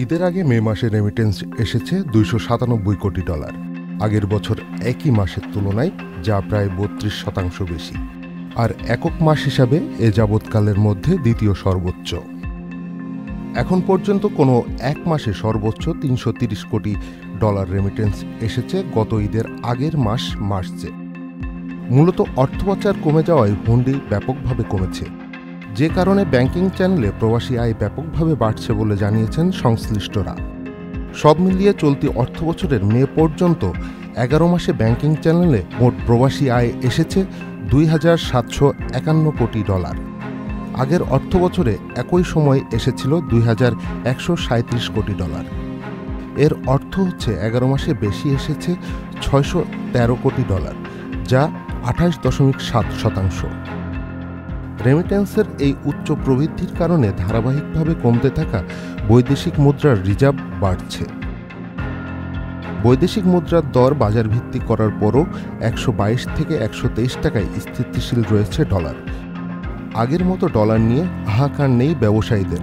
ঈদের আগে মে মাসে রেমিটেন্স এসেছে $297 কোটি। আগের বছর একই মাসের তুলনায় যা প্রায় 32% বেশি, আর একক মাস হিসাবে এ যাবৎকালের মধ্যে দ্বিতীয় সর্বোচ্চ। এখন পর্যন্ত কোনো এক মাসে সর্বোচ্চ $330 কোটি রেমিটেন্স এসেছে গত ঈদের আগের মাস মার্চে। মূলত অর্থ পাচার কমে যাওয়ায় হুন্ডি ব্যাপকভাবে কমেছে, যে কারণে ব্যাংকিং চ্যানেলে প্রবাসী আয় ব্যাপকভাবে বাড়ছে বলে জানিয়েছেন সংশ্লিষ্টরা। সব মিলিয়ে চলতি অর্থবছরের মে পর্যন্ত 11 মাসে ব্যাংকিং চ্যানেলে মোট প্রবাসী আয় এসেছে $2,751 কোটি। আগের অর্থবছরে একই সময় এসেছিল $2,137 কোটি। এর অর্থ হচ্ছে 11 মাসে বেশি এসেছে $613 কোটি, যা 28.7%। রেমিটেন্সের এই উচ্চ প্রবৃদ্ধির কারণে ধারাবাহিকভাবে কমতে থাকা বৈদেশিক মুদ্রার রিজার্ভ বাড়ছে। বৈদেশিক মুদ্রার দর বাজার ভিত্তিক করার পরও 122 থেকে 123 টাকায় স্থিতিশীল রয়েছে ডলার। আগের মতো ডলার নিয়ে হাহাকার নেই ব্যবসায়ীদের।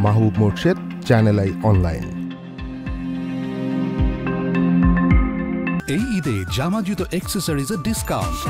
মাহবুব মোর্শেদ, চ্যানেল আই অনলাইন। এই ঈদে জামা জুতো অ্যাক্সেসরিজের ডিসকাউন্ট।